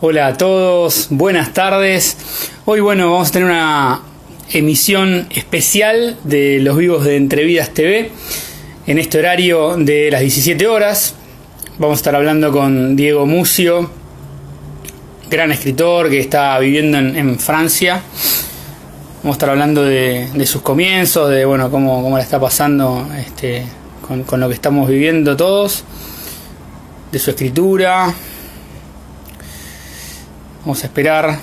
Hola a todos, buenas tardes. Hoy, bueno, vamos a tener una emisión especial de los vivos de Entrevidas TV en este horario de las 17 horas. Vamos a estar hablando con Diego Mucio, gran escritor que está viviendo en Francia. Vamos a estar hablando de sus comienzos, de bueno, cómo la está pasando con lo que estamos viviendo todos, de su escritura. Vamos a esperar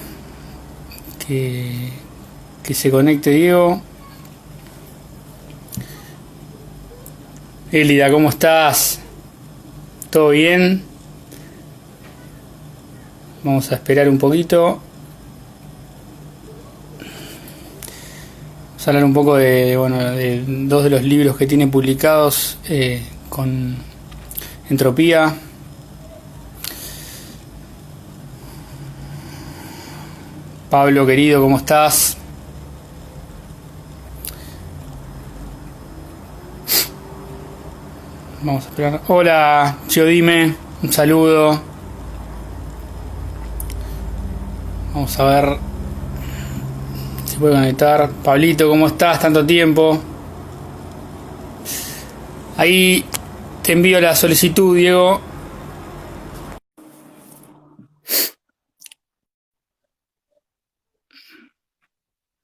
que se conecte Diego. Elida, ¿cómo estás? ¿Todo bien? Vamos a esperar un poquito. Vamos a hablar un poco de dos de los libros que tiene publicados con Entropía. Pablo, querido, ¿cómo estás? Vamos a esperar. Hola, Chiodime, un saludo. Vamos a ver si puede conectar. Pablito, ¿cómo estás? Tanto tiempo. Ahí te envío la solicitud, Diego.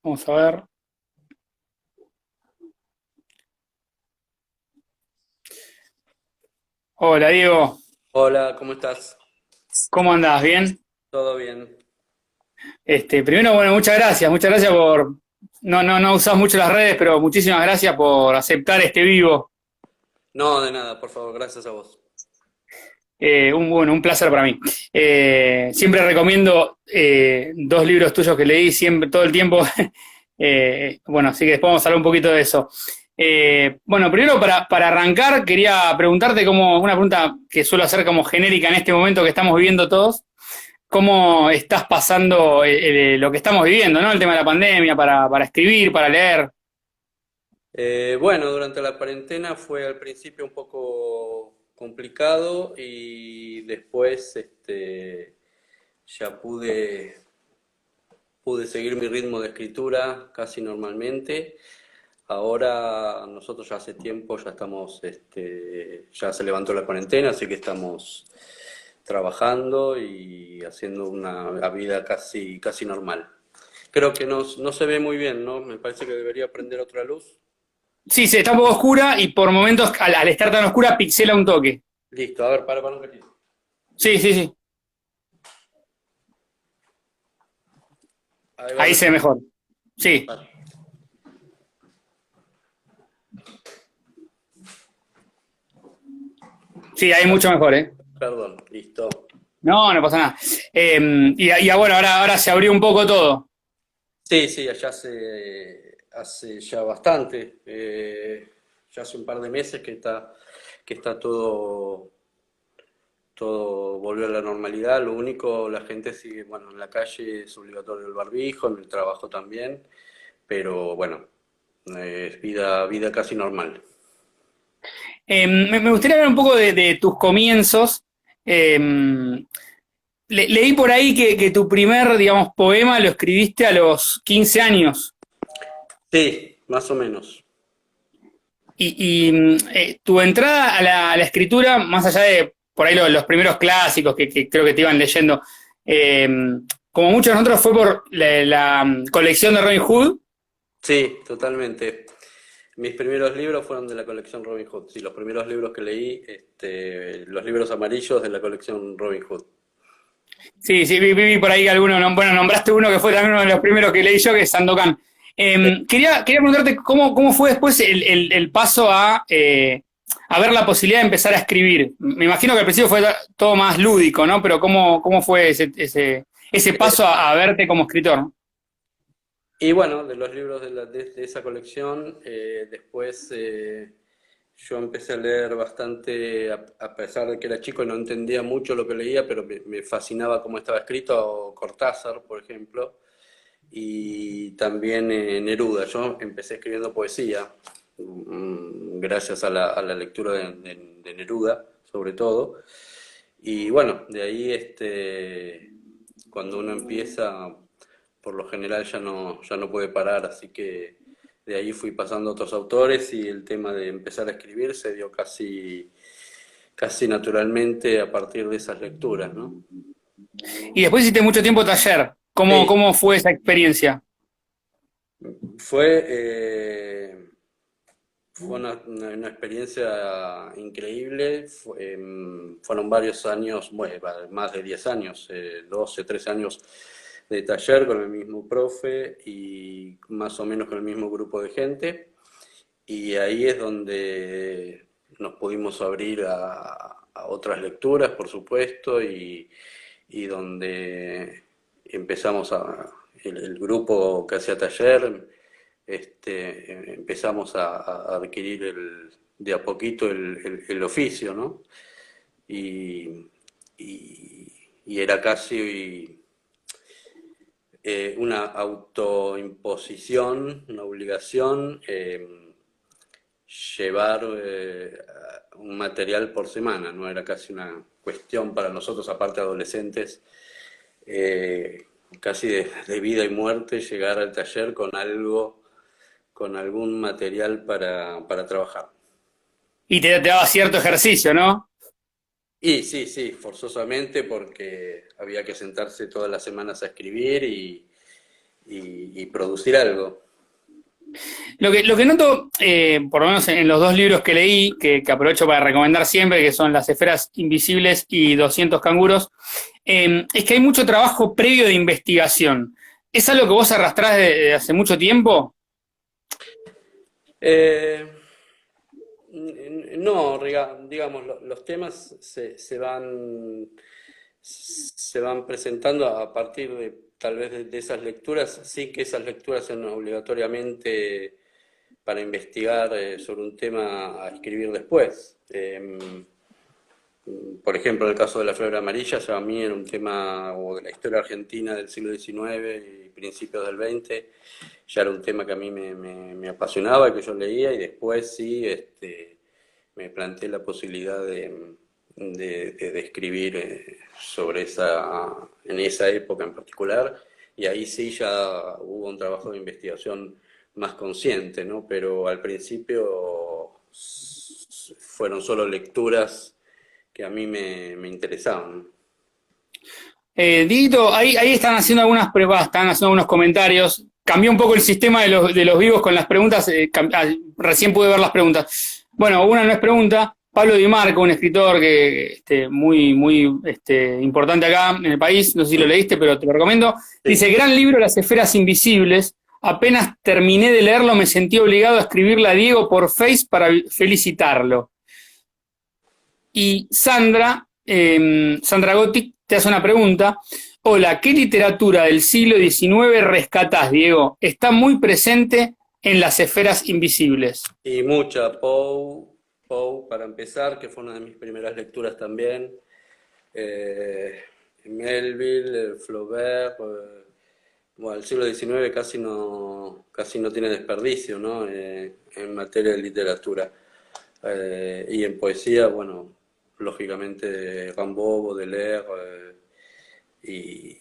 Vamos a ver. Hola, Diego. Hola, ¿cómo estás? ¿Cómo andás? ¿Bien? ¿Todo bien? Primero, bueno, muchas gracias por. No usás mucho las redes, pero muchísimas gracias por aceptar este vivo. No, de nada, por favor, gracias a vos. Un placer para mí. Siempre recomiendo dos libros tuyos que leí siempre, todo el tiempo. Bueno, así que después vamos a hablar un poquito de eso. Bueno, primero para arrancar, quería preguntarte una pregunta que suelo hacer como genérica en este momento que estamos viviendo todos. ¿Cómo estás pasando lo que estamos viviendo, ¿no? El tema de la pandemia, para escribir, para leer. Bueno, durante la cuarentena fue al principio un poco complicado y después ya pude seguir mi ritmo de escritura casi normalmente. Ahora nosotros ya hace tiempo ya estamos, ya se levantó la cuarentena, así que estamos trabajando y haciendo una vida casi normal. Creo que no se ve muy bien, ¿no? Me parece que debería prender otra luz. Sí, se está un poco oscura y por momentos, al estar tan oscura, pixela un toque. Listo, a ver, para un ratito. Sí, sí, sí. Ahí va Ahí se ve mejor. mejor. Sí, Vale. sí, ahí mucho mejor, ¿eh? Perdón, listo. No pasa nada. Bueno, ahora se abrió un poco todo. Sí, sí, allá hace ya bastante, ya hace un par de meses que está todo volvió a la normalidad. Lo único, la gente sigue, bueno, en la calle es obligatorio el barbijo, en el trabajo también, pero bueno, es vida casi normal. Me gustaría hablar un poco de tus comienzos. Eh, Leí por ahí que tu primer, digamos, poema lo escribiste a los 15 años. Sí, más o menos. Tu entrada a la escritura, más allá de por ahí los primeros clásicos que creo que te iban leyendo, eh, como muchos de nosotros fue por la colección de Robin Hood. Sí, totalmente. Mis primeros libros fueron de la colección Robin Hood. Sí, los primeros libros que leí, los libros amarillos de la colección Robin Hood. Sí, sí, vi por ahí alguno, bueno, nombraste uno que fue también uno de los primeros que leí yo, que es Sandokan. Quería preguntarte cómo fue después el paso a ver la posibilidad de empezar a escribir. Me imagino que al principio fue todo más lúdico, ¿no? Pero ¿cómo fue ese paso a verte como escritor? Y bueno, de los libros de esa colección, después yo empecé a leer bastante, a pesar de que era chico y no entendía mucho lo que leía, pero me fascinaba cómo estaba escrito Cortázar, por ejemplo, y también Neruda. Yo empecé escribiendo poesía, gracias a la lectura de Neruda, sobre todo. Y bueno, de ahí cuando uno empieza, por lo general ya no puede parar, así que de ahí fui pasando a otros autores y el tema de empezar a escribir se dio casi naturalmente a partir de esas lecturas, ¿no? Y después hiciste mucho tiempo taller. Sí, ¿Cómo fue esa experiencia? fue, fue una experiencia increíble. Fueron varios años, bueno, más de 10 años, 12, 13 años de taller con el mismo profe y más o menos con el mismo grupo de gente. Y ahí es donde nos pudimos abrir a otras lecturas, por supuesto, y donde empezamos el grupo que hacía taller, empezamos a adquirir de a poquito el oficio, ¿no? Y, y era casi una autoimposición, una obligación, llevar un material por semana, ¿no? Era casi una cuestión para nosotros, aparte adolescentes, eh, casi de vida y muerte, llegar al taller con algo, con algún material para trabajar. Y te daba cierto ejercicio, ¿no? Y sí, sí, forzosamente porque había que sentarse todas las semanas a escribir y producir algo. Lo que noto, por lo menos en los dos libros que leí, que aprovecho para recomendar siempre, que son Las esferas invisibles y 200 canguros, es que hay mucho trabajo previo de investigación. ¿Es algo que vos arrastrás de hace mucho tiempo? Eh, no, digamos, los temas se van presentando a partir de tal vez de esas lecturas, sí que esas lecturas son obligatoriamente para investigar sobre un tema a escribir después. Por ejemplo, en el caso de la fiebre amarilla, ya a mí era un tema, o de la historia argentina del siglo XIX y principios del XX, ya era un tema que a mí me apasionaba, que yo leía, y después sí me planteé la posibilidad de escribir sobre en esa época en particular, y ahí sí ya hubo un trabajo de investigación más consciente, ¿no? Pero al principio fueron solo lecturas que a mí me interesaban. Dieguito, ahí están haciendo algunas pruebas, están haciendo algunos comentarios. Cambió un poco el sistema de los vivos con las preguntas. Recién pude ver las preguntas. Bueno, una no es pregunta. Pablo Di Marco, un escritor que muy importante acá en el país, no sé si lo leíste, pero te lo recomiendo. Dice, Sí. gran libro Las esferas invisibles. Apenas terminé de leerlo, me sentí obligado a escribirle a Diego por Face para felicitarlo. Y Sandra Gotti, te hace una pregunta. Hola, ¿qué literatura del siglo XIX rescatás, Diego? Está muy presente en Las esferas invisibles. Y mucha Poe, para empezar, que fue una de mis primeras lecturas también. Eh, Melville, Flaubert, bueno, el siglo XIX casi no tiene desperdicio, ¿no? En materia de literatura. Y en poesía, bueno, lógicamente Rimbaud, Baudelaire y,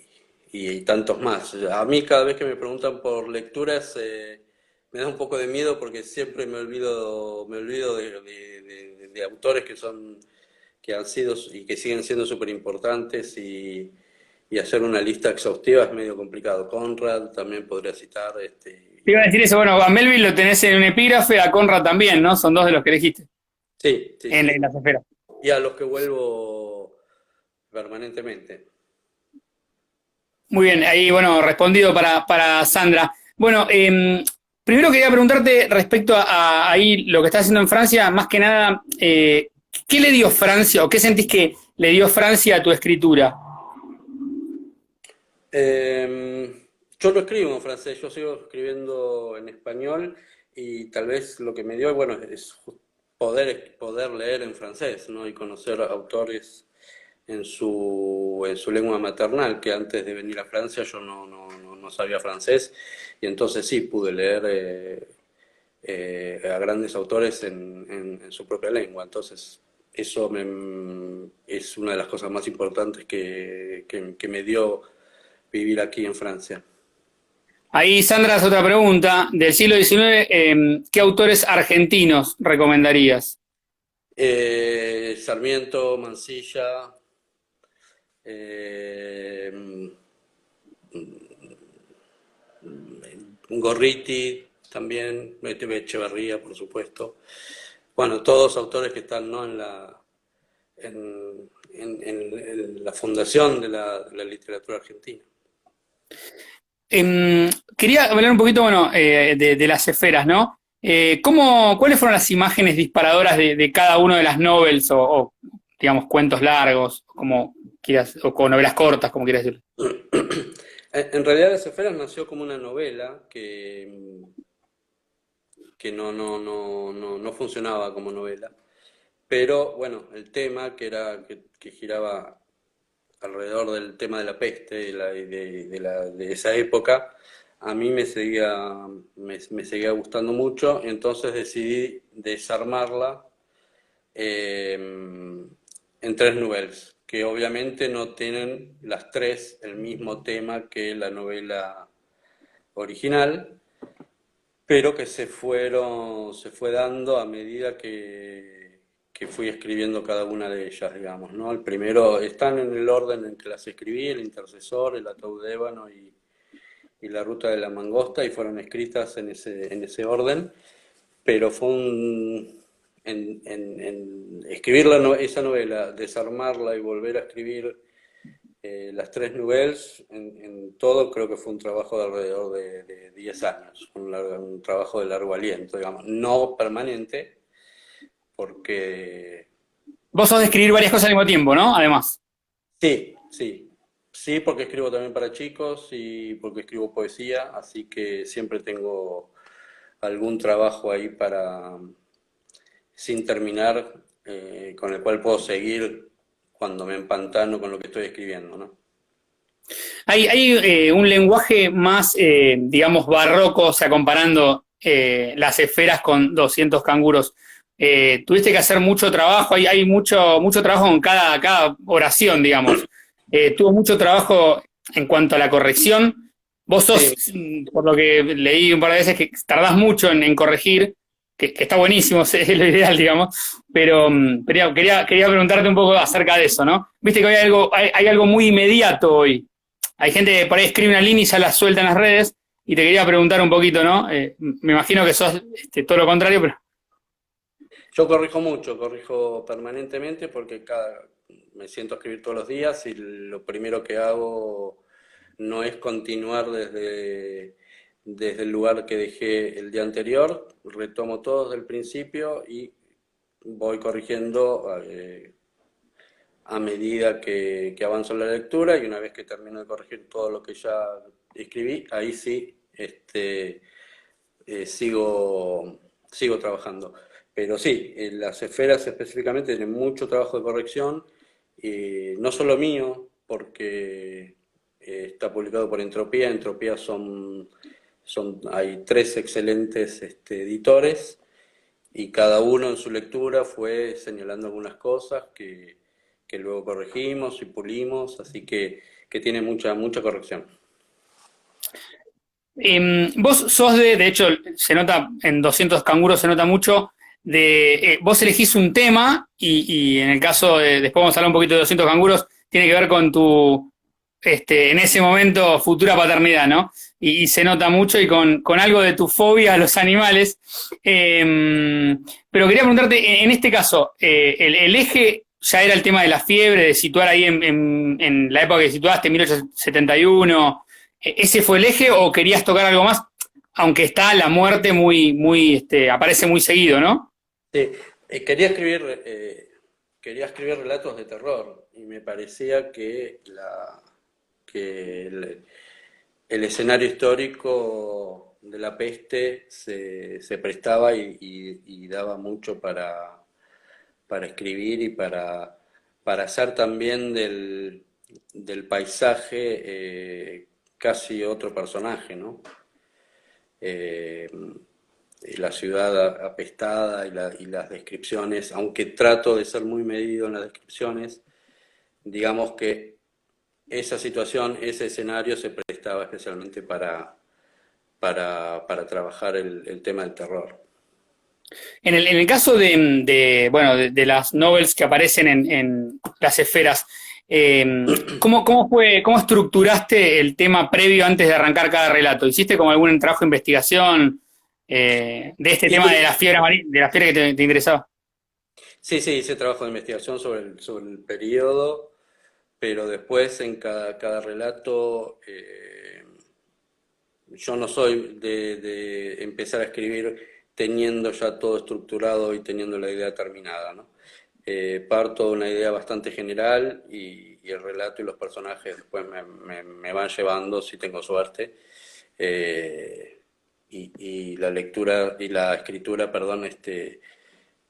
y tantos más. A mí cada vez que me preguntan por lecturas me da un poco de miedo porque siempre me olvido de autores que han sido y que siguen siendo súper importantes y hacer una lista exhaustiva es medio complicado. Conrad también podría citar, Te iba a decir eso, bueno, a Melville lo tenés en un epígrafe, a Conrad también, ¿no? Son dos de los que elegiste sí, sí, en sí. Las esferas. Y a los que vuelvo permanentemente. Muy bien, ahí, bueno, respondido para Sandra. Bueno, primero quería preguntarte respecto a ahí lo que estás haciendo en Francia, más que nada, ¿qué le dio Francia o qué sentís que le dio Francia a tu escritura? Yo lo escribo en francés, yo sigo escribiendo en español y tal vez lo que me dio, bueno, es poder leer en francés, ¿no? Y conocer autores en su lengua maternal, que antes de venir a Francia yo no sabía francés y entonces sí pude leer a grandes autores en su propia lengua. Entonces es una de las cosas más importantes que me dio vivir aquí en Francia. Ahí, Sandra, hace otra pregunta. Del siglo XIX, ¿qué autores argentinos recomendarías? Sarmiento, Mansilla, eh, Gorriti también, Echeverría, por supuesto. Bueno, todos autores que están, ¿no?, en la fundación de la literatura argentina. Quería hablar un poquito, bueno, de las esferas, ¿no? ¿Cuáles fueron las imágenes disparadoras de cada uno de las novels digamos, cuentos largos, como quieras, o con novelas cortas, como quieras decir? En realidad Las Esferas nació como una novela que no funcionaba como novela. Pero bueno, el tema que giraba alrededor del tema de la peste de esa época, a mí me seguía gustando mucho, y entonces decidí desarmarla eh, en tres novelas, que obviamente no tienen las tres el mismo tema que la novela original, pero que se fue dando a medida que fui escribiendo cada una de ellas, digamos, ¿no? El primero, están en el orden en que las escribí: El Intercesor, El Ataúd de Ébano y La Ruta de la Mangosta, y fueron escritas en ese orden, pero fue en escribir esa novela, desarmarla y volver a escribir las tres novelas, en todo creo que fue un trabajo de alrededor de 10 años, un trabajo de largo aliento, digamos, no permanente, porque Vos sos de escribir varias cosas al mismo tiempo, ¿no? Además. sí, porque escribo también para chicos y porque escribo poesía, así que siempre tengo algún trabajo ahí sin terminar, con el cual puedo seguir cuando me empantano con lo que estoy escribiendo, ¿no? Hay un lenguaje más, digamos, barroco, o sea, comparando las esferas con 200 canguros. Tuviste que hacer mucho trabajo, hay mucho trabajo con cada oración, digamos. Tuvo mucho trabajo en cuanto a la corrección. Vos sos, Sí, por lo que leí un par de veces, que tardás mucho en corregir, que está buenísimo, es lo ideal, digamos, pero quería preguntarte un poco acerca de eso, ¿no? Viste que hay algo muy inmediato hoy. Hay gente que por ahí escribe una línea y ya la suelta en las redes, y te quería preguntar un poquito, ¿no? Me imagino que sos todo lo contrario, pero yo corrijo mucho, corrijo permanentemente porque me siento a escribir todos los días y lo primero que hago no es continuar desde el lugar que dejé el día anterior, retomo todo desde el principio y voy corrigiendo a medida que avanzo en la lectura, y una vez que termino de corregir todo lo que ya escribí, ahí sí sigo trabajando. Pero sí, las esferas específicamente tienen mucho trabajo de corrección, no solo mío, porque está publicado por Entropía. Entropía hay tres excelentes editores, y cada uno en su lectura fue señalando algunas cosas que luego corregimos y pulimos, así que tiene mucha corrección. vos sos de hecho, se nota en 200 canguros, se nota mucho, vos elegís un tema y en el caso después vamos a hablar un poquito de 200 canguros, tiene que ver con tu, en ese momento, futura paternidad, ¿no? Y se nota mucho y con algo de tu fobia a los animales. Pero quería preguntarte, en este caso, el eje ya era el tema de la fiebre, de situar ahí en la época que situaste, 1871. ¿Ese fue el eje o querías tocar algo más? Aunque está la muerte aparece muy seguido, ¿no? Sí, quería escribir relatos de terror, y me parecía que el escenario histórico de la peste se prestaba y daba mucho para escribir y para hacer también del paisaje casi otro personaje, ¿no? La ciudad apestada y las descripciones, aunque trato de ser muy medido en las descripciones, digamos que esa situación, ese escenario se prestaba especialmente para trabajar el tema del terror. En el caso bueno, de las novels que aparecen en las esferas, cómo estructuraste el tema previo antes de arrancar cada relato? ¿Hiciste como algún trabajo de investigación de este tema de Y la de la fiebre que te interesaba? sí, sí, hice trabajo de investigación sobre el periodo, pero después en cada relato yo no soy de empezar a escribir teniendo ya todo estructurado y teniendo la idea terminada, ¿no? Parto de una idea bastante general y el relato y los personajes después me van llevando, si tengo suerte, eh, y la lectura y la escritura, perdón,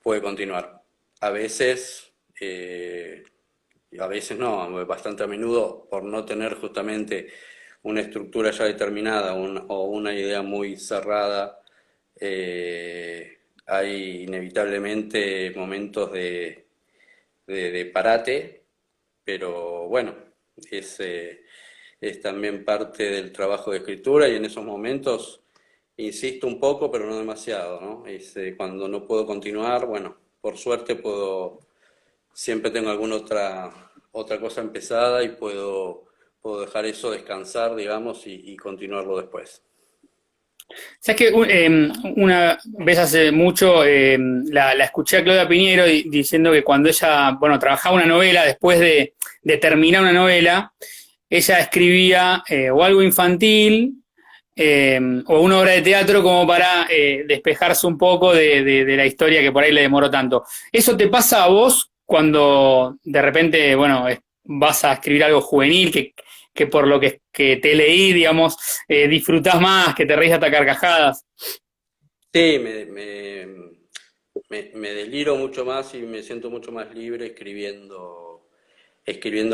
puede continuar. A veces, a veces no, bastante a menudo, por no tener justamente una estructura ya determinada o una idea muy cerrada, hay inevitablemente momentos de parate, pero bueno, es, eh, es también parte del trabajo de escritura y en esos momentos insisto un poco, pero no demasiado, ¿no? Cuando no puedo continuar, bueno, por suerte siempre tengo alguna otra cosa empezada y puedo dejar eso descansar, digamos, y continuarlo después. Sabes que una vez hace mucho la escuché a Claudia Piñero diciendo que cuando ella, bueno, trabajaba una novela, después de terminar una novela, ella escribía o algo infantil o una obra de teatro como para despejarse un poco de la historia que por ahí le demoró tanto. ¿Eso te pasa a vos cuando de repente, bueno, vas a escribir algo juvenil que por lo que te leí, digamos, disfrutás más, que te reís hasta carcajadas? Sí, me deliro mucho más y me siento mucho más libre escribiendo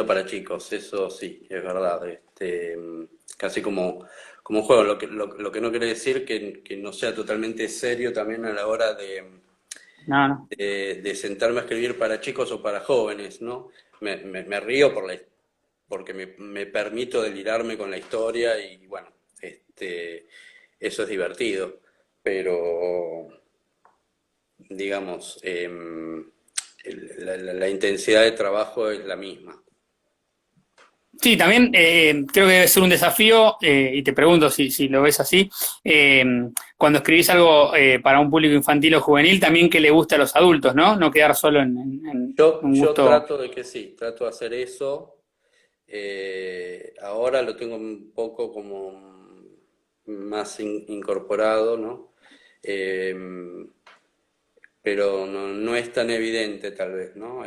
para chicos, eso sí, es verdad. Casi como un juego, lo que no quiere decir que no sea totalmente serio también a la hora No, no. de sentarme a escribir para chicos o para jóvenes, ¿no? Me río porque me permito delirarme con la historia y bueno, eso es divertido, pero digamos, la intensidad de trabajo es la misma. Sí, también creo que debe ser un desafío, y te pregunto si lo ves así, eh, cuando escribís algo para un público infantil o juvenil, también que le guste a los adultos, ¿no? No quedar solo en un Yo gusto. trato de que sí, trato de hacer eso. Ahora lo tengo un poco como más incorporado, ¿no? Eh, pero no es tan evidente tal vez, ¿no?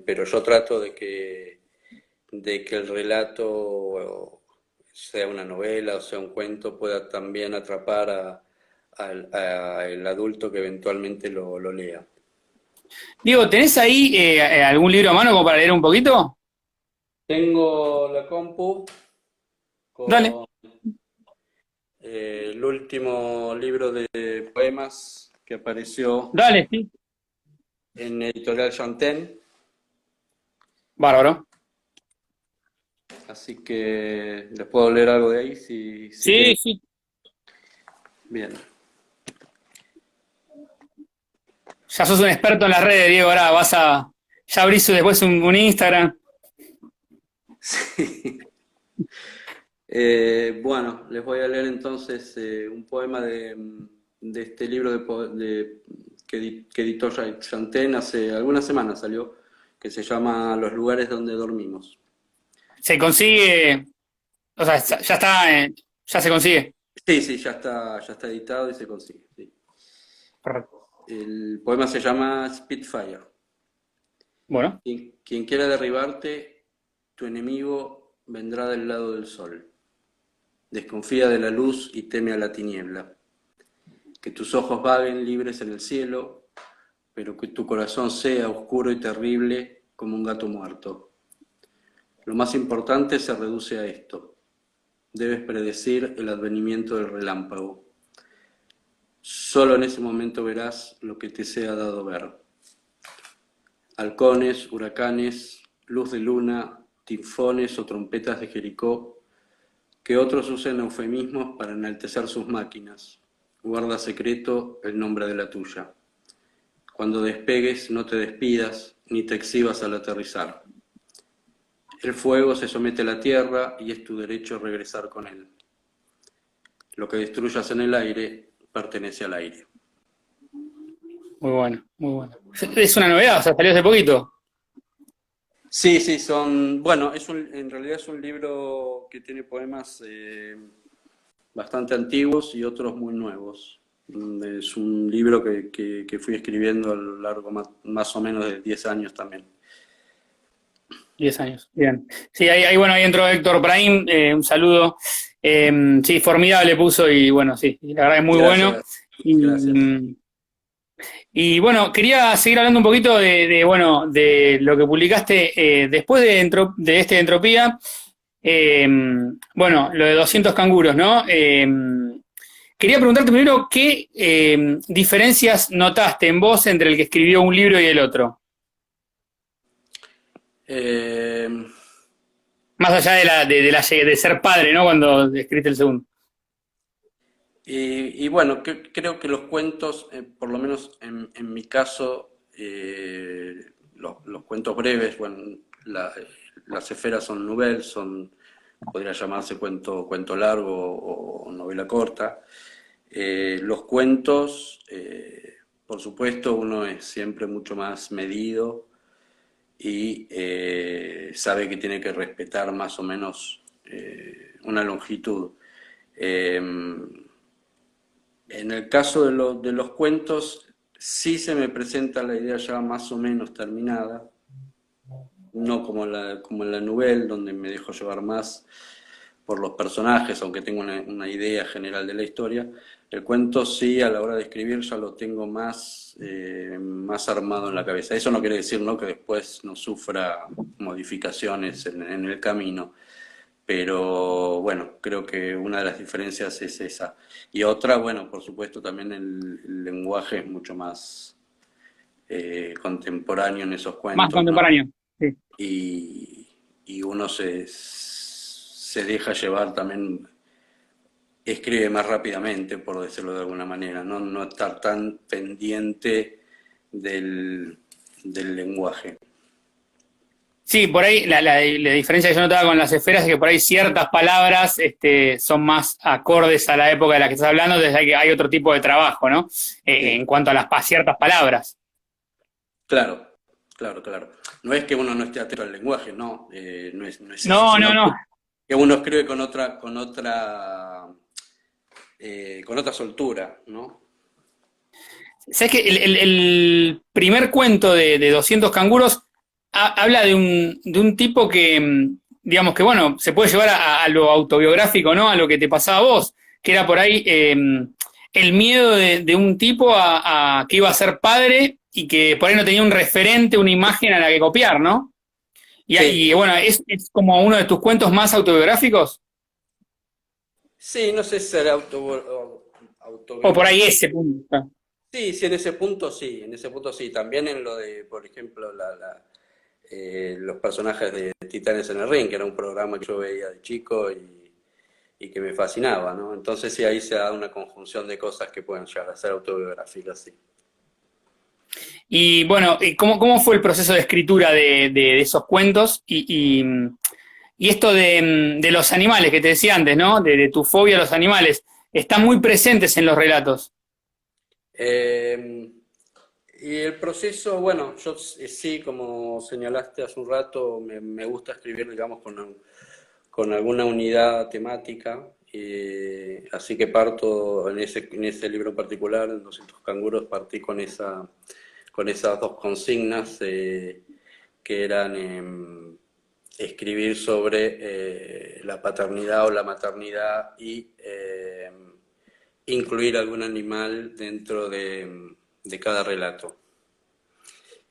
Pero yo trato de que el relato, sea una novela o sea un cuento, pueda también atrapar al adulto que eventualmente lo lea. Diego, ¿tenés ahí algún libro a mano como para leer un poquito? Tengo la compu Dale, con el último libro de poemas que apareció dale, sí. en Editorial Chanten, Bárbaro. así que les puedo leer algo de ahí si Sí, quieren. sí. Bien. Ya sos un experto en las redes, Diego, ahora ya abrís después un Instagram. Sí. Bueno, les voy a leer entonces un poema de este libro que editó Chanten hace algunas semanas salió, que se llama Los lugares donde dormimos. Se consigue, o sea, ya está, ya se consigue. Sí, sí, ya está editado y se consigue. Sí. Correcto. El poema se llama Spitfire. Bueno. Quien quiera derribarte, tu enemigo vendrá del lado del sol. Desconfía de la luz y teme a la tiniebla. Que tus ojos vaguen libres en el cielo, pero que tu corazón sea oscuro y terrible como un gato muerto. Lo más importante se reduce a esto. Debes predecir el advenimiento del relámpago. Solo en ese momento verás lo que te sea dado ver. Halcones, huracanes, luz de luna, tifones o trompetas de Jericó, que otros usen eufemismos para enaltecer sus máquinas. Guarda secreto el nombre de la tuya. Cuando despegues, no te despidas, ni te exhibas al aterrizar. El fuego se somete a la tierra y es tu derecho regresar con él. Lo que destruyas en el aire pertenece al aire. Muy bueno, muy bueno. Es una novedad, o sea, salió hace poquito. Sí, bueno, en realidad es un libro que tiene poemas bastante antiguos y otros muy nuevos. Es un libro que fui escribiendo a lo largo más o menos de 10 años también. 10 años, bien. Sí, bueno, ahí entró Héctor Brahim, un saludo. Sí, formidable puso y bueno, sí, la verdad es muy bueno. Gracias. Y bueno, quería seguir hablando un poquito bueno, de lo que publicaste después de este de Entropía. Bueno, lo de 200 canguros, ¿no? Quería preguntarte primero qué diferencias notaste en vos entre el que escribió un libro y el otro. Eh, Más allá de ser padre, ¿no? Cuando escribiste el segundo. y bueno, creo que los cuentos, por lo menos en mi caso, los cuentos breves, bueno, las esferas son nouvelles, podría llamarse cuento largo o novela corta. Los cuentos, por supuesto, uno es siempre mucho más medido y sabe que tiene que respetar más o menos una longitud. Eh, en el caso de los cuentos, sí se me presenta la idea ya más o menos terminada, no como en la novela, donde me dejo llevar más por los personajes, aunque tengo una idea general de la historia. El cuento sí, a la hora de escribir ya lo tengo más armado en la cabeza. Eso no quiere decir, ¿no?, que después no sufra modificaciones en el camino, pero bueno, creo que una de las diferencias es esa. Y otra, bueno, por supuesto también el lenguaje es mucho más contemporáneo en esos Más cuentos, ¿no? contemporáneo. Sí. Y uno se deja llevar también, escribe más rápidamente, por decirlo de alguna manera, no estar tan pendiente del lenguaje. Sí, por ahí la diferencia que yo notaba con las esferas es que por ahí ciertas palabras son más acordes a la época de la que estás hablando, desde que hay otro tipo de trabajo, ¿no? En Sí, cuanto a ciertas palabras. claro, claro. No es que uno no esté atento al lenguaje, no, no es eso, No, no, sino no. que uno escribe con otra soltura, ¿no? ¿Sabes que el primer cuento de 200 canguros habla de un tipo que, digamos que, bueno, se puede llevar a lo autobiográfico, ¿no? A lo que te pasaba a vos, que era por ahí el miedo de un tipo a que iba a ser padre y que por ahí no tenía un referente, una imagen a la que copiar, ¿no? Y Sí, bueno, es como uno de tus cuentos más autobiográficos, sí, no sé si será o por ahí autobiográfico. ese punto. Sí, sí, en ese punto sí. También en lo de, por ejemplo, los personajes de Titanes en el Ring, que era un programa que yo veía de chico y que me fascinaba, ¿no? Entonces sí, ahí se da una conjunción de cosas que pueden llegar a ser autobiográficas, sí. Y bueno, ¿cómo fue el proceso de escritura de esos cuentos? Y esto de los animales que te decía antes, ¿no? De tu fobia a los animales, están muy presentes en los relatos. Eh, y el proceso, bueno, yo sí, como señalaste hace un rato, me gusta escribir, digamos, con alguna unidad temática, así que parto en ese libro en particular, en 200 canguros, partí con esas dos consignas que eran escribir sobre la paternidad o la maternidad y incluir algún animal dentro de cada relato.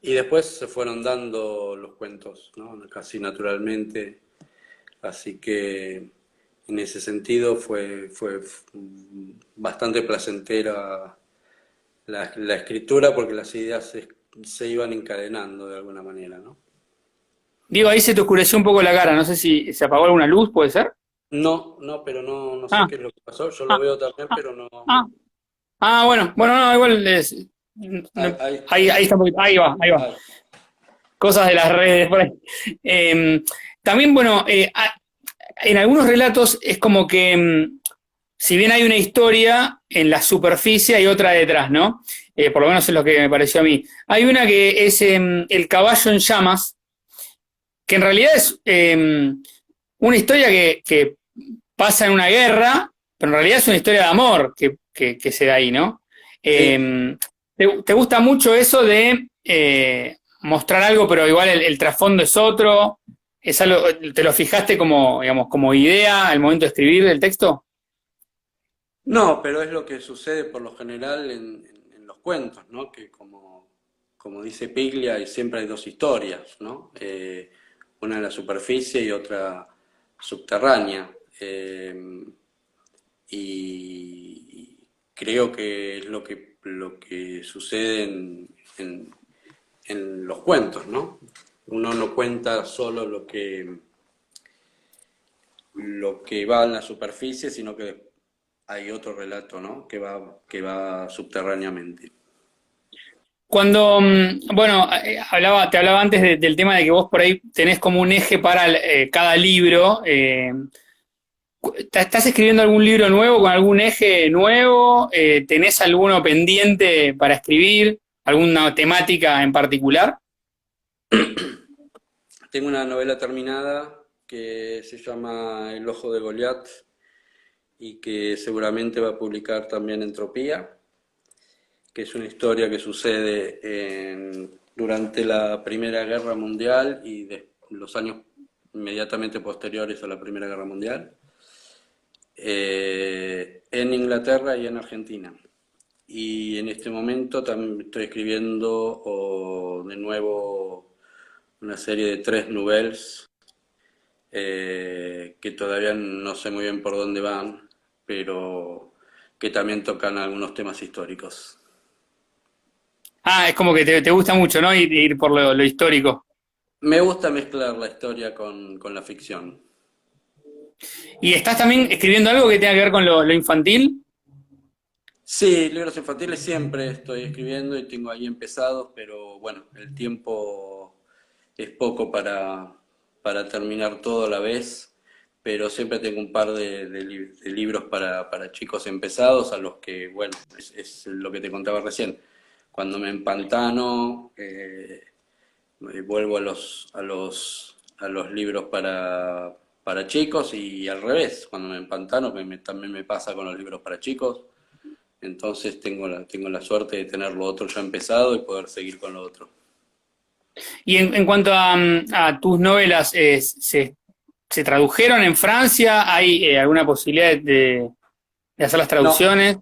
Y después se fueron dando los cuentos, ¿no?, casi naturalmente. Así que en ese sentido fue bastante placentera la escritura porque las ideas se iban encadenando de alguna manera, ¿no? Diego, ahí se te oscureció un poco la cara, no sé si se apagó alguna luz, ¿puede ser? No, no, pero no sé Ah, qué es lo que pasó. Yo lo ah, veo también, ah, pero no. ah. Bueno, no, igual Ahí, ahí, ahí está, ahí va. ahí. Cosas de las redes por ahí. También, bueno, en algunos relatos es como que, si bien hay una historia en la superficie, hay otra detrás, ¿no? Por lo menos es lo que me pareció a mí. Hay una que es El caballo en llamas, que en realidad es una historia que pasa en una guerra, pero en realidad es una historia de amor que se da ahí, ¿no? Sí. ¿Te gusta mucho eso de mostrar algo, pero igual el trasfondo es otro? ¿Es algo, te lo fijaste como, digamos, como idea al momento de escribir el texto? No, pero es lo que sucede por lo general en los cuentos, ¿no? Que como dice Piglia, siempre hay dos historias, ¿no? Una en la superficie y otra subterránea. Y creo que es lo que sucede en los cuentos, ¿no? Uno no cuenta solo lo que va en la superficie, sino que hay otro relato, ¿no? Que va subterráneamente. Cuando, bueno, te hablaba antes del tema de que vos por ahí tenés como un eje para cada libro. ¿Estás escribiendo algún libro nuevo con algún eje nuevo? ¿Tenés alguno pendiente para escribir? ¿Alguna temática en particular? Tengo una novela terminada que se llama El ojo de Goliat y que seguramente va a publicar también Entropía, que es una historia que sucede durante la Primera Guerra Mundial y los años inmediatamente posteriores a la Primera Guerra Mundial, en Inglaterra y en Argentina. Y en este momento también estoy escribiendo de nuevo una serie de 3 novelas que todavía no sé muy bien por dónde van, pero que también tocan algunos temas históricos. Es como que te gusta mucho, ¿no? Ir por lo histórico. Me gusta mezclar la historia con la ficción. ¿Y estás también escribiendo algo que tenga que ver con lo infantil? Sí, libros infantiles siempre estoy escribiendo y tengo ahí empezados, pero bueno, el tiempo es poco para terminar todo a la vez, pero siempre tengo un par de libros para chicos empezados a los que, bueno, es lo que te contaba recién. Cuando me empantano, vuelvo a los libros para chicos y al revés, cuando me empantano, también me pasa con los libros para chicos. Entonces tengo la suerte de tener lo otro ya empezado y poder seguir con lo otro. Y en cuanto a tus novelas, ¿se tradujeron en Francia? ¿Hay alguna posibilidad de hacer las No, traducciones?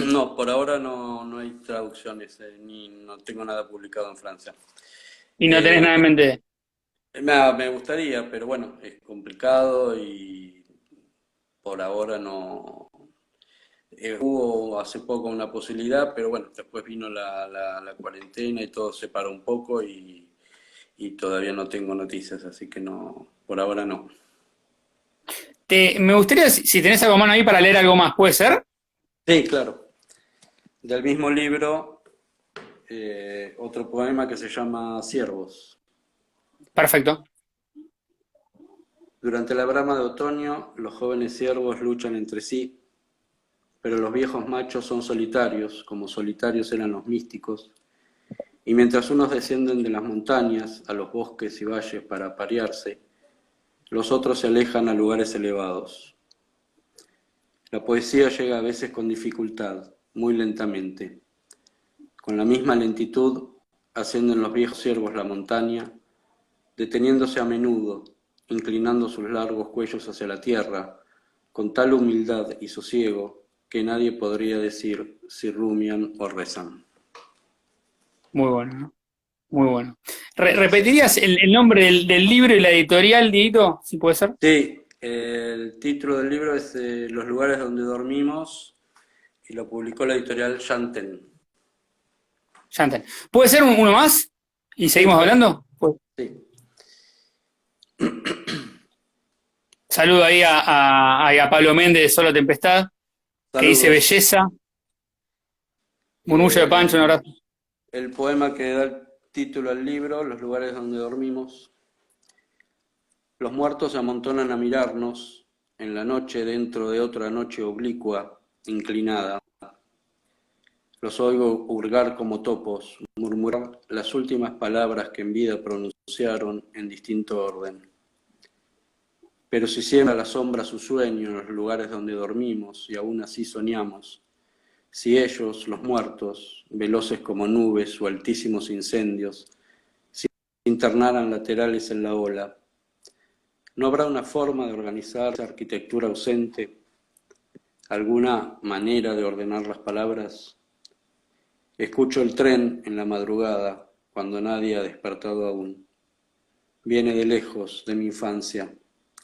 no, por ahora no hay traducciones, ni no tengo nada publicado en Francia. Y no tenés Eh, nada en mente. me gustaría, pero bueno, es complicado y por ahora no. Hubo hace poco una posibilidad, pero bueno, después vino la cuarentena y todo se paró un poco y todavía no tengo noticias, así que no, por ahora no. Me gustaría, si tenés algo a mano ahí para leer algo más, ¿puede ser? Sí, claro. Del mismo libro, otro poema que se llama Ciervos. Perfecto. Durante la brama de otoño, los jóvenes ciervos luchan entre sí, pero los viejos machos son solitarios, como solitarios eran los místicos, y mientras unos descienden de las montañas a los bosques y valles para aparearse, los otros se alejan a lugares elevados. La poesía llega a veces con dificultad, muy lentamente. Con la misma lentitud ascienden los viejos ciervos la montaña, deteniéndose a menudo, inclinando sus largos cuellos hacia la tierra, con tal humildad y sosiego que nadie podría decir si rumian o rezan. Muy bueno, ¿no? Muy bueno. Gracias. ¿Repetirías el nombre del libro y la editorial, Dieguito? Si puede ser. Sí, el título del libro es Los lugares donde dormimos y lo publicó la editorial Shanten. Ya enten. ¿Puede ser uno más? ¿Y Sí, seguimos claro. hablando? Pues, Sí. Saludo ahí a Pablo Méndez de Solo Tempestad, que dice Saludos. belleza. Murmullo de Pancho, un El, abrazo. el poema que da el título al libro, Los lugares donde dormimos. Los muertos se amontonan a mirarnos en la noche dentro de otra noche oblicua, inclinada. Los oigo hurgar como topos, murmurar las últimas palabras que en vida pronunciaron en distinto orden. Pero si siembra la sombra su sueño en los lugares donde dormimos y aún así soñamos, si ellos, los muertos, veloces como nubes o altísimos incendios, se internaran laterales en la ola, ¿no habrá una forma de organizar esa arquitectura ausente? ¿Alguna manera de ordenar las palabras? Escucho el tren en la madrugada, cuando nadie ha despertado aún. Viene de lejos, de mi infancia,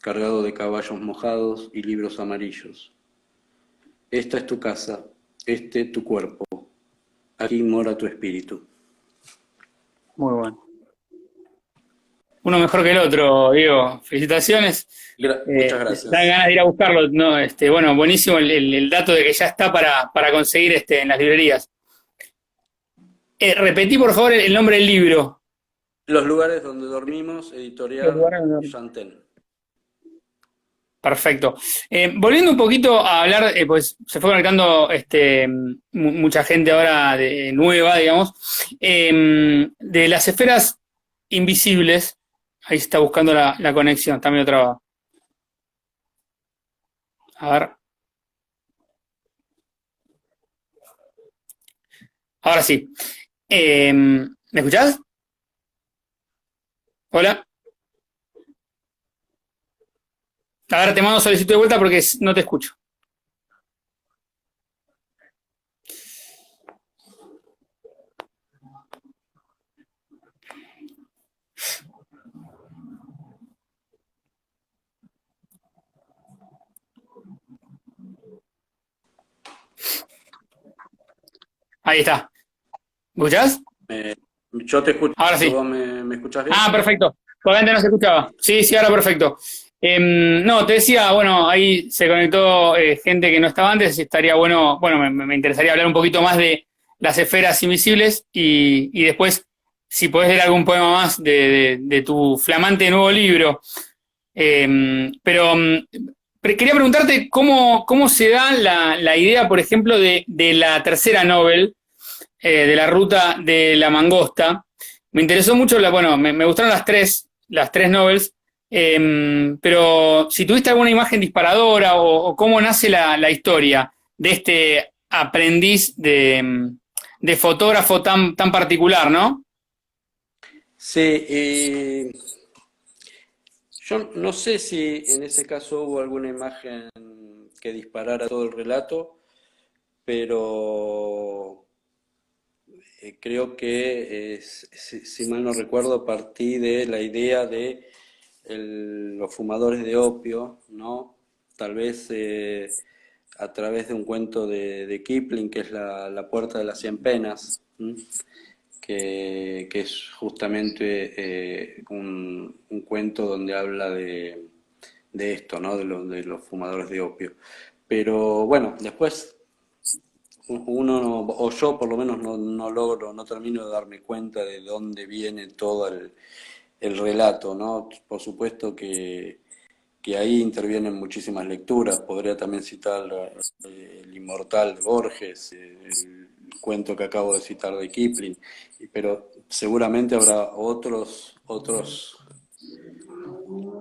cargado de caballos mojados y libros amarillos. Esta es tu casa, este tu cuerpo. Aquí mora tu espíritu. Muy bueno. Uno mejor que el otro, Diego. Felicitaciones. Muchas Dan gracias. ganas de ir a buscarlo, ¿no? Bueno, buenísimo el dato de que ya está para conseguir en las librerías. Repetí, por favor, el nombre del libro. Los lugares donde dormimos, Los editorial lugares donde- Chantel. Perfecto. Volviendo un poquito a hablar, pues se fue conectando mucha gente ahora nueva, digamos, de las esferas invisibles. Ahí se está buscando la conexión, está medio trabado. A ver, ahora sí. ¿Me escuchás? Hola. A ver, te mando solicitud de vuelta porque no te escucho. Ahí está. ¿Me escuchás? Yo te escucho, Ahora sí. ¿vos me escuchás bien? Ah, perfecto. Todavía no se escuchaba. Sí, sí, ahora perfecto. No, te decía, bueno, ahí se conectó gente que no estaba antes, estaría bueno, me interesaría hablar un poquito más de las esferas invisibles y después, si podés leer algún poema más de tu flamante nuevo libro. Pero quería preguntarte cómo se da la idea, por ejemplo, de la tercera novel, de la ruta de la mangosta. Me interesó mucho, bueno, me gustaron las tres novels, pero si tuviste alguna imagen disparadora o cómo nace la historia de este aprendiz de fotógrafo tan particular, ¿no? Sí, yo no sé si en ese caso hubo alguna imagen que disparara todo el relato, pero creo que, si mal no recuerdo, partí de la idea de los fumadores de opio, ¿no? Tal vez a través de un cuento de Kipling, que es La puerta de las cien penas, ¿m? Que es justamente un cuento donde habla de esto, ¿no? De los fumadores de opio. Pero bueno, después uno, o yo por lo menos no logro, no termino de darme cuenta de dónde viene todo el relato, ¿no? Por supuesto que ahí intervienen muchísimas lecturas, podría también citar El Inmortal de Borges, el cuento que acabo de citar de Kipling, pero seguramente habrá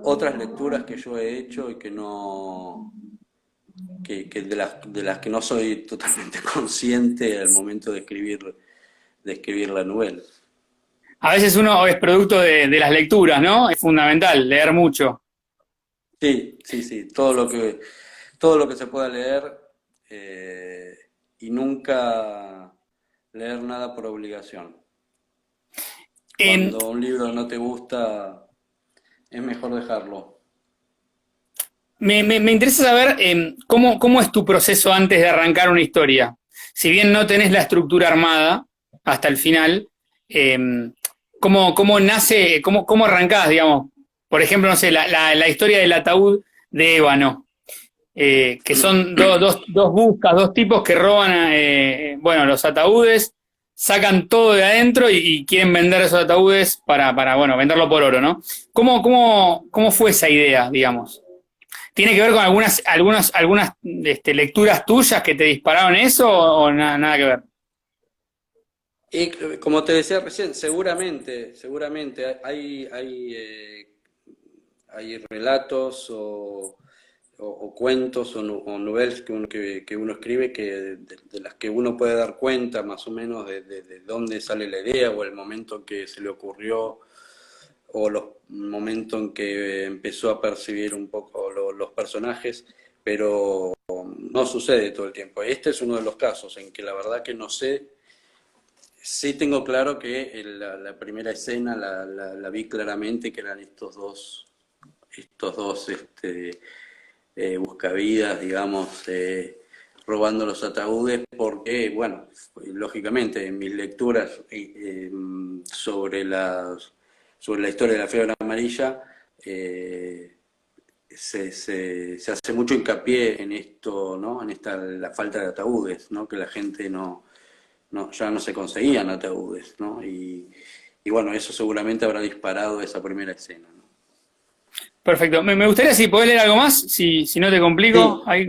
otras lecturas que yo he hecho y que no, que de las que no soy totalmente consciente al momento de escribir la novela. A veces uno es producto de las lecturas, ¿no? Es fundamental leer mucho. Sí, sí, sí, todo lo que se pueda leer, eh, y nunca leer nada por obligación. Eh, Cuando un libro no te gusta, es mejor dejarlo. me interesa saber cómo es tu proceso antes de arrancar una historia. Si bien no tenés la estructura armada hasta el final, eh, cómo nace, cómo arrancás, digamos? Por ejemplo, no sé, la historia del ataúd de ébano, que son dos buscas, dos tipos que roban, bueno, los ataúdes, sacan todo de adentro y quieren vender esos ataúdes para, bueno, venderlo por oro, ¿no? ¿Cómo fue esa idea, digamos? ¿Tiene que ver con algunas lecturas tuyas que te dispararon eso o nada que ver? Y como te decía recién, seguramente hay relatos o cuentos o novelas que uno escribe de las que uno puede dar cuenta más o menos de dónde sale la idea o el momento en que se le ocurrió o los momentos en que empezó a percibir un poco los personajes, pero no sucede todo el tiempo. Este es uno de los casos en que la verdad que no sé. Sí tengo claro que la primera escena la vi claramente, que eran estos dos buscavidas, digamos, robando los ataúdes, porque, bueno, lógicamente en mis lecturas sobre la historia de la fiebre amarilla, se hace mucho hincapié en esto, ¿no? La falta de ataúdes, ¿no? Que la gente ya no se conseguían ataúdes, ¿no? Y bueno, eso seguramente habrá disparado esa primera escena, ¿no? Perfecto. Me gustaría si podés leer algo más, si no te complico. Sí, Ahí.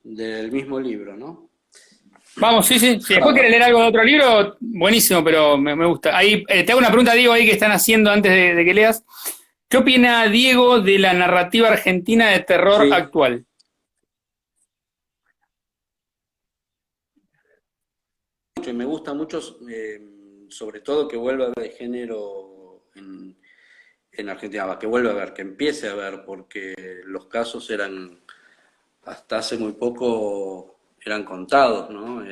del mismo libro, ¿no? Vamos, sí, sí. Si después Ja. querés leer algo de otro libro, buenísimo, pero me gusta. Ahí te hago una pregunta, Diego, ahí que están haciendo antes de que leas. ¿Qué opina Diego de la narrativa argentina de terror Sí, actual? y me gusta mucho, sobre todo que vuelva a haber de género en Argentina, que vuelva a haber, que empiece a haber, porque los casos eran, hasta hace muy poco, eran contados, ¿no?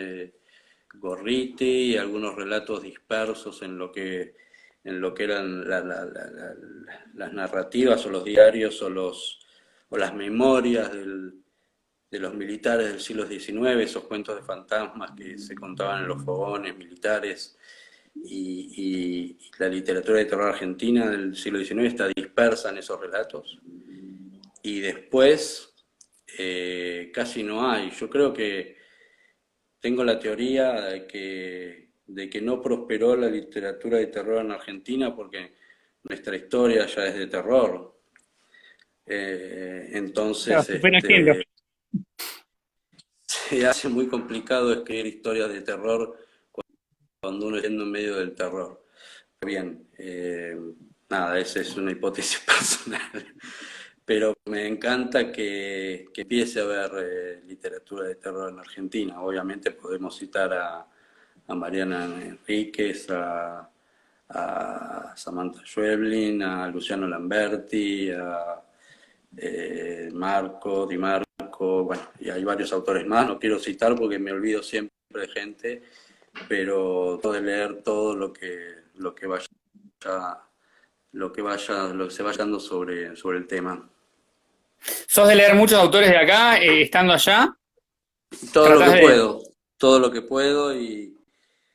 Gorriti y algunos relatos dispersos en lo que eran las narrativas o los diarios o las memorias de los militares del siglo XIX, esos cuentos de fantasmas que se contaban en los fogones militares y la literatura de terror argentina del siglo XIX está dispersa en esos relatos. Y después casi no hay. Yo creo que tengo la teoría de que no prosperó la literatura de terror en Argentina porque nuestra historia ya es de terror. Claro, Entonces, se fue en el género. se hace muy complicado escribir historias de terror cuando uno está en medio del terror. Bien, nada, esa es una hipótesis personal, pero me encanta que empiece a haber literatura de terror en Argentina. Obviamente podemos citar a Mariana Enríquez, a Samantha Schweblin, a Luciano Lamberti, a Marco, Di Marco, bueno, y hay varios autores más, no quiero citar porque me olvido siempre de gente, pero todo de leer todo lo que se vaya dando sobre el tema. ¿Sos de leer muchos autores de acá, estando allá? Todo lo ¿Tratás que de...? puedo, todo lo que puedo y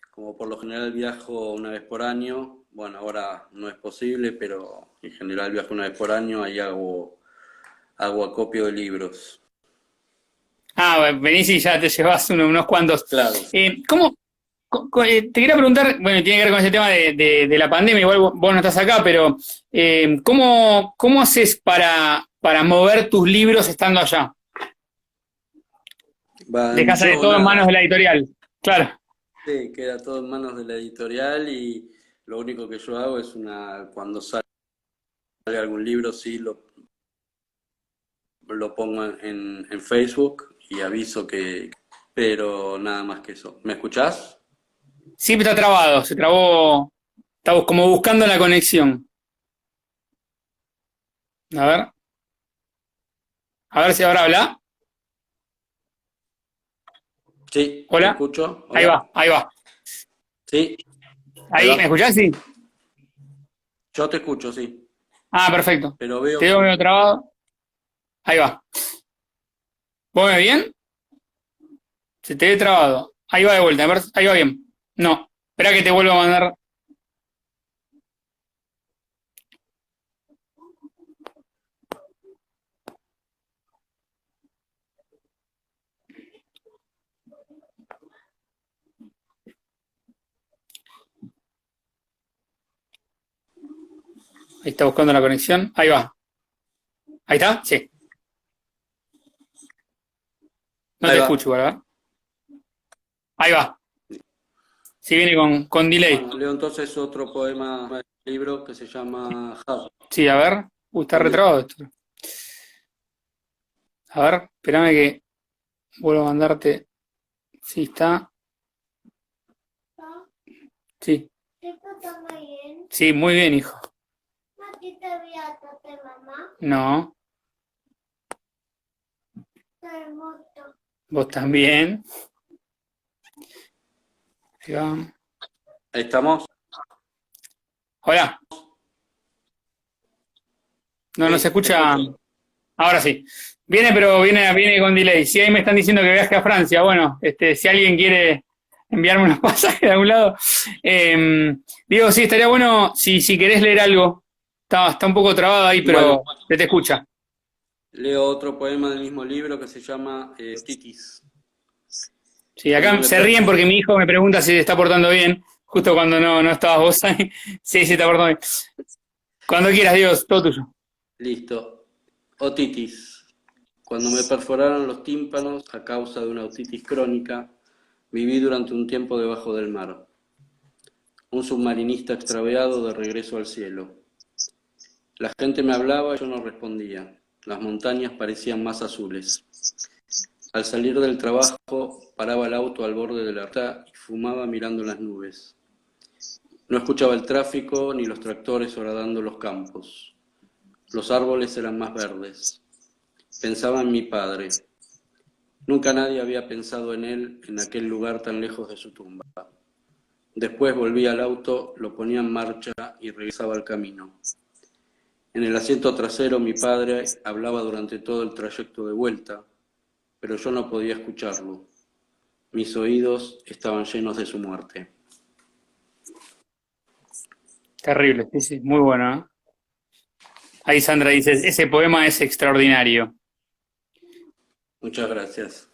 como por lo general viajo una vez por año, bueno, ahora no es posible, pero en general viajo una vez por año, ahí hago acopio de libros. Ah, venís y ya te llevas unos cuantos. Claro. Te quería preguntar, bueno, tiene que ver con ese tema de la pandemia, igual vos no estás acá, pero ¿cómo haces para mover tus libros estando allá? Dejás de Yo todo en manos nada, de la editorial. Claro. sí, queda todo en manos de la editorial y lo único que yo hago es cuando sale algún libro, sí, lo pongo en Facebook y aviso pero nada más que eso. ¿Me escuchás? Siempre está trabado, se trabó, estamos como buscando la conexión. A ver si ahora habla. Sí, te Hola, escucho. Hola. ahí va. Sí, ahí Ahí, ¿me va. escuchás? Sí. Yo te escucho, sí. Ah, perfecto. Pero Te veo veo que medio trabado. Ahí va. ¿Vos me ves bien? Se te ve trabado. Ahí va de vuelta, a ver, ahí va bien. No, espera que te vuelva a mandar. Ahí está buscando la conexión. Ahí va. ¿Ahí está? Sí. No Ahí te va. escucho, ¿verdad? Ahí va. Sí, viene con delay. Bueno, leo entonces otro poema del libro que se llama Jab, Sí, a ver. Está donde retrabado esto. A ver, espérame que vuelvo a mandarte. Sí, está. Sí. Sí, muy bien, hijo. No, vos también. Ahí va. ahí estamos. Hola. No, no se Sí, te escucha. escucho. Ahora sí. Viene, pero viene con delay. Sí, ahí me están diciendo que viaje a Francia. Bueno, si alguien quiere enviarme unos pasajes de algún lado. Diego, sí, estaría bueno si querés leer algo. Está un poco trabado ahí, Bueno, pero se te escucha. leo otro poema del mismo libro que se llama Titis. Sí, Cuando acá me se ríen perfor- porque mi hijo me pregunta si se está portando bien, justo cuando no estabas vos ahí. Sí, está portando bien. Cuando quieras, Diego, todo tuyo. Listo. Otitis. Cuando me perforaron los tímpanos a causa de una otitis crónica, viví durante un tiempo debajo del mar. Un submarinista extraviado de regreso al cielo. La gente me hablaba y yo no respondía. Las montañas parecían más azules. Al salir del trabajo, paraba el auto al borde de la ruta y fumaba mirando las nubes. No escuchaba el tráfico ni los tractores horadando los campos. Los árboles eran más verdes. Pensaba en mi padre. Nunca nadie había pensado en él en aquel lugar tan lejos de su tumba. Después volvía al auto, lo ponía en marcha y regresaba al camino. En el asiento trasero mi padre hablaba durante todo el trayecto de vuelta, pero yo no podía escucharlo. Mis oídos estaban llenos de su muerte. Terrible, sí, sí, muy bueno, ¿eh? Ahí Sandra dice, ese poema es extraordinario. Muchas gracias.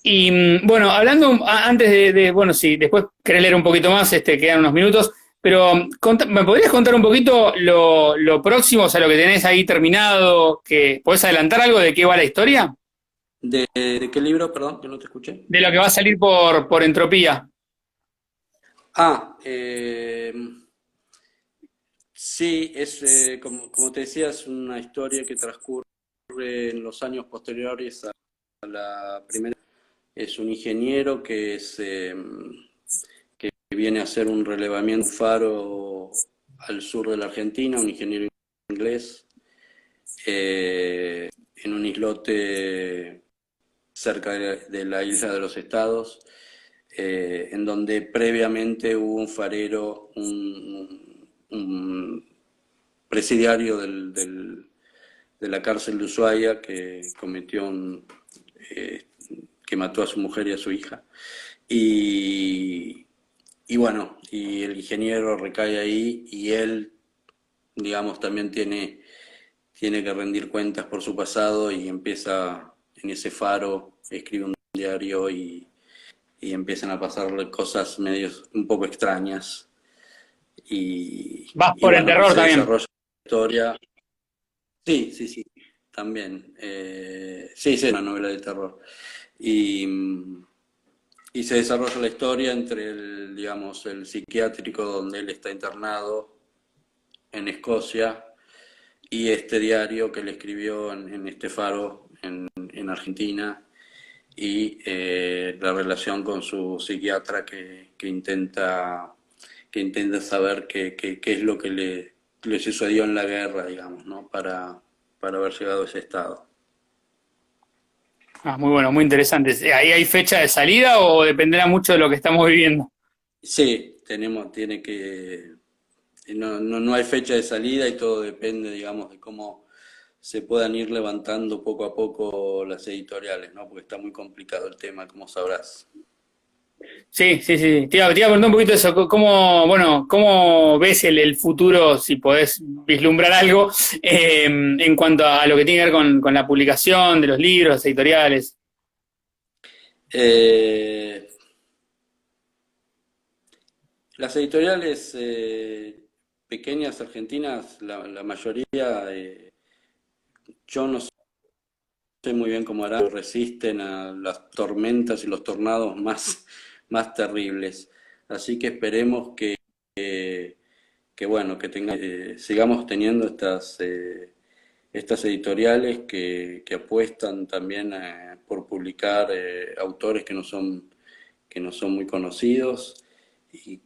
Y bueno, hablando antes bueno, sí, después querés leer un poquito más, quedan unos minutos, pero ¿me podrías contar un poquito lo próximo, o sea, lo que tenés ahí terminado, que podés adelantar algo de qué va la historia? ¿De qué libro? Perdón, que no te escuché. De lo que va a salir por Entropía. Ah, sí, como te decía, es una historia que transcurre en los años posteriores a la primera. Es un ingeniero que viene a hacer un relevamiento faro al sur de la Argentina, un ingeniero inglés, en un islote cerca de la isla de los Estados, en donde previamente hubo un farero, un presidiario de la cárcel de Ushuaia que cometió eh, que mató a su mujer y a su hija. Y, y bueno, y el ingeniero recae ahí y él, digamos, también tiene que rendir cuentas por su pasado y empieza en ese faro, escribe un diario y empiezan a pasarle cosas medios un poco extrañas Vas y por el bueno, y terror se también. desarrolla la historia. Sí, sí, sí, también. Sí, sí, es una novela de terror. Y, y se desarrolla la historia entre digamos, el psiquiátrico donde él está internado en Escocia y este diario que él escribió en este faro en Argentina y la relación con su psiquiatra que intenta saber qué es lo que le sucedió en la guerra, digamos, ¿no? Para haber llegado a ese estado. Ah, muy bueno, muy interesante. ¿Ahí hay fecha de salida o dependerá mucho de lo que estamos viviendo? Sí, tiene que, no hay fecha de salida y todo depende, digamos, de cómo se puedan ir levantando poco a poco las editoriales, ¿no? Porque está muy complicado el tema, como sabrás. Sí, sí, sí. Te iba a preguntar un poquito de eso. Bueno, cómo ves el futuro, si podés vislumbrar algo, en cuanto a lo que tiene que ver con la publicación de los libros, las editoriales? Eh, las editoriales pequeñas argentinas, la mayoría, yo no sé muy bien cómo harán, resisten a las tormentas y los tornados más terribles. Así que esperemos que bueno, sigamos teniendo estas editoriales que apuestan también por publicar autores que no son muy conocidos y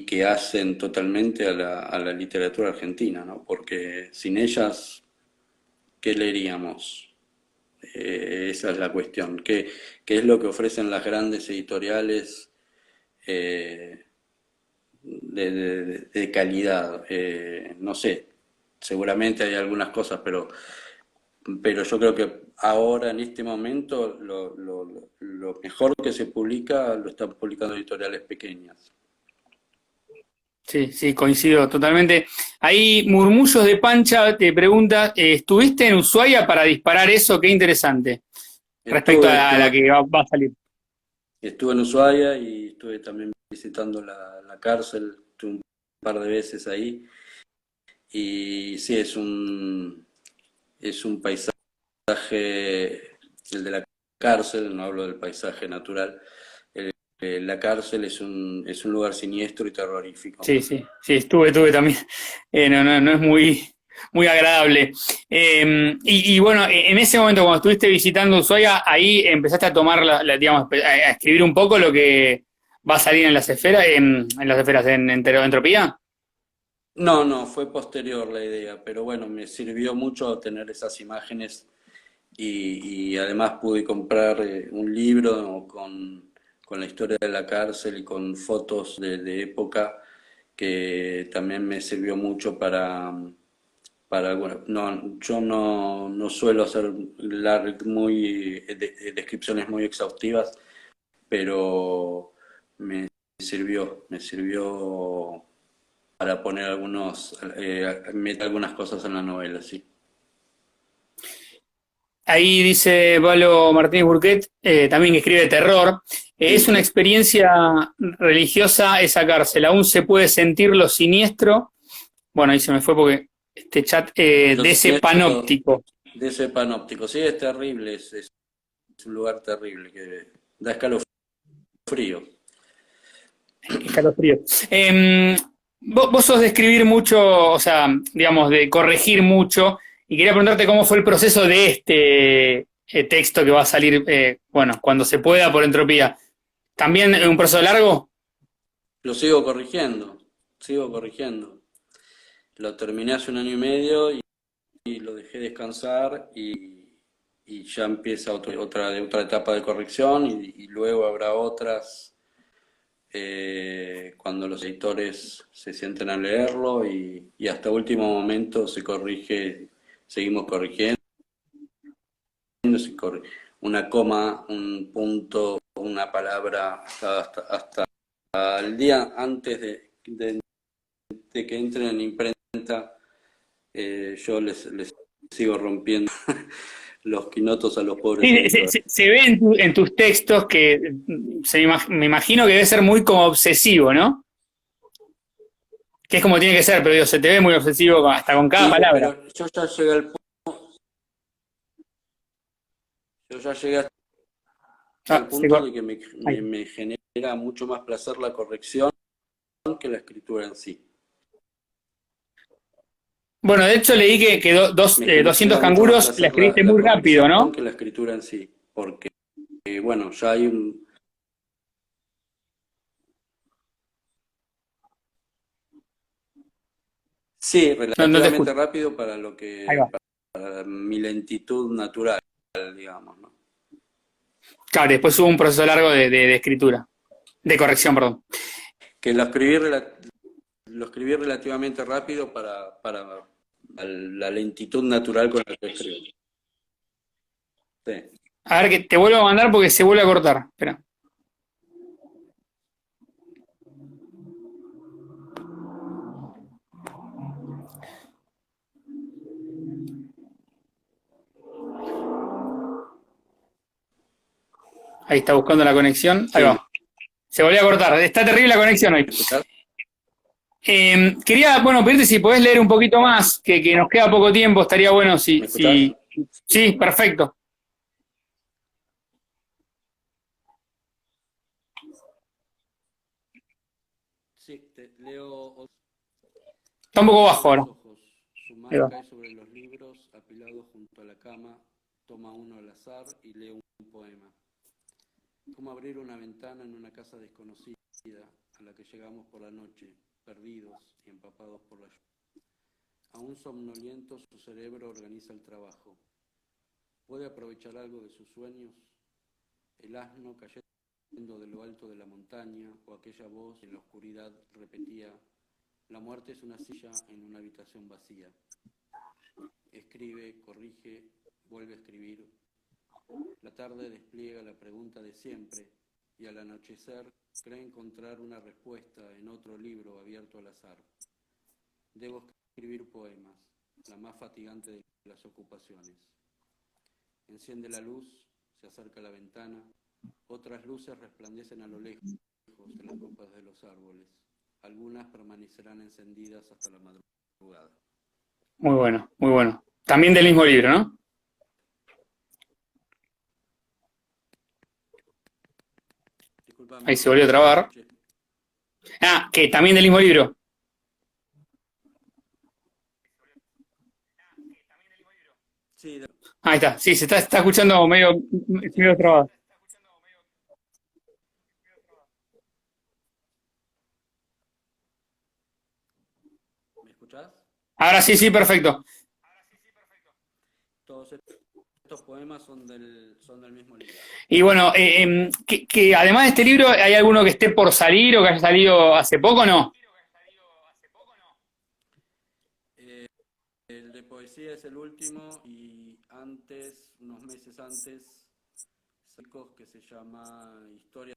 que hacen totalmente a la literatura argentina, ¿no? Porque sin ellas, ¿qué leeríamos? Esa es la cuestión. ¿Qué es lo que ofrecen las grandes editoriales de calidad? No sé, seguramente hay algunas cosas, pero yo creo que ahora, en este momento, lo mejor que se publica lo están publicando editoriales pequeñas. Sí, sí, coincido totalmente. Ahí Murmullos de Pancha te pregunta, ¿estuviste en Ushuaia para disparar eso? Qué interesante. Respecto a la que va a salir. Estuve en Ushuaia y estuve también visitando la cárcel, estuve un par de veces ahí. Y sí, es un paisaje, el de la cárcel, no hablo del paisaje natural. La cárcel es un lugar siniestro y terrorífico. Sí, sí, sí, estuve también. No es muy agradable. Y bueno, en ese momento cuando estuviste visitando Ushuaia, ahí empezaste a tomar, digamos, a escribir un poco lo que va a salir en las esferas, en Entropía. No, fue posterior la idea, pero bueno, me sirvió mucho tener esas imágenes y además pude comprar un libro con la historia de la cárcel y con fotos de época que también me sirvió mucho bueno, yo no suelo hacer descripciones muy exhaustivas, pero me sirvió para poner meter algunas cosas en la novela, sí. Ahí dice Pablo Martínez Burquet, también que escribe terror. Es una experiencia religiosa esa cárcel. Aún se puede sentir lo siniestro. Bueno, ahí se me fue porque este chat de ese panóptico. De ese panóptico, sí, es terrible, es un lugar terrible que da escalofrío. Escalofrío. Vos sos de escribir mucho, o sea, digamos, de corregir mucho, y quería preguntarte cómo fue el proceso de este texto que va a salir, bueno, cuando se pueda por Entropía. ¿También un proceso largo? Lo sigo corrigiendo. Lo terminé hace 1 año y medio y lo dejé descansar y ya empieza otra etapa de corrección y luego habrá otras cuando los editores se sienten a leerlo y hasta último momento seguimos corrigiendo, una coma, un punto, una palabra, hasta el día antes de que entren en imprenta, yo les sigo rompiendo los quinotos a los pobres editores. Se ve en tus textos que me imagino que debe ser muy como obsesivo, ¿no? Que es como tiene que ser, pero digo, se te ve muy obsesivo hasta con cada palabra. Pero yo ya llegué al punto de que me genera mucho más placer la corrección que la escritura en sí. Bueno, de hecho leí que 200 canguros la escribiste muy rápido, ¿no? Que la escritura en sí, porque bueno, ya hay un... Sí, relativamente rápido para para mi lentitud natural, digamos, ¿no? Claro, después hubo un proceso largo de escritura, de corrección, perdón. Que lo escribí relativamente rápido para la lentitud natural con la que escribo. Sí. A ver, que te vuelvo a mandar porque se vuelve a cortar. Espera. Ahí está buscando la conexión. Ahí va. Se volvió a cortar. Está terrible la conexión hoy. Quería, bueno, pedirte si podés leer un poquito más, que nos queda poco tiempo, estaría bueno ¿Me escuchás? Sí, perfecto. Sí, te leo. Está un poco Abre bajo los ahora. ojos. Su Ahí mano va. cae sobre los libros apilados junto a la cama. Toma uno al azar y lee un poema. Cómo abrir una ventana en una casa desconocida a la que llegamos por la noche, perdidos y empapados por la lluvia. Aún somnoliento, su cerebro organiza el trabajo. Puede aprovechar algo de sus sueños, el asno cayendo de lo alto de la montaña o aquella voz en la oscuridad repetía: la muerte es una silla en una habitación vacía. Escribe, corrige, vuelve a escribir. La tarde despliega la pregunta de siempre y al anochecer cree encontrar una respuesta en otro libro abierto al azar. Debo escribir poemas, la más fatigante de las ocupaciones. Enciende la luz, se acerca a la ventana. Otras luces resplandecen a lo lejos de las copas de los árboles. Algunas permanecerán encendidas hasta la madrugada. Muy bueno, muy bueno. También del mismo libro, ¿no? Disculpame, Ahí se volvió a no te trabar. escuché. Ah, que también del mismo libro. Sí, Ahí está, sí, está escuchando medio trabado. ¿me escuchás? Ahora sí, sí, perfecto. Todos estos poemas son del mismo libro. Y bueno, que además de este libro, ¿hay alguno que esté por salir o que haya salido hace poco o no? Eh, el de poesía es el último y antes, unos meses antes, sacó que se llama Historias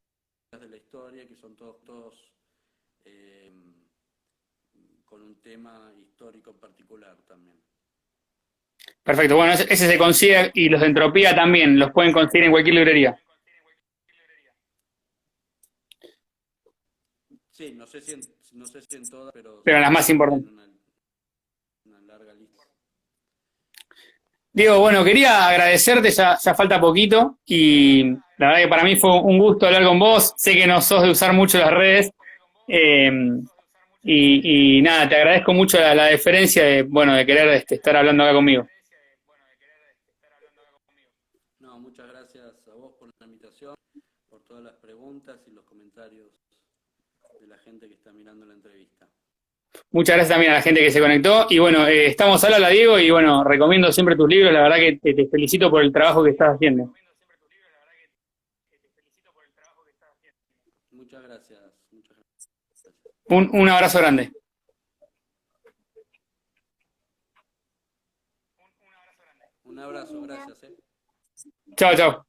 de la Historia, que son todos eh, con un tema histórico en particular también. Perfecto, bueno, ese se consigue y los de Entropía también, los pueden conseguir en cualquier librería. Sí, no sé si en todas, pero Pero las más tienen importantes. una larga lista. Diego, bueno, quería agradecerte, ya falta poquito y la verdad que para mí fue un gusto hablar con vos. Sé que no sos de usar mucho las redes eh, y nada, te agradezco mucho la deferencia de, bueno, de querer estar hablando acá conmigo. No, muchas gracias a vos por la invitación, por todas las preguntas y los comentarios de la gente que está mirando la entrevista. Muchas gracias también a la gente que se conectó y bueno, estamos al habla, Diego, y bueno, recomiendo siempre tus libros, la verdad que te felicito por el trabajo que estás haciendo. Muchas gracias, muchas gracias. Un abrazo grande. Un abrazo, gracias. Chao, chao.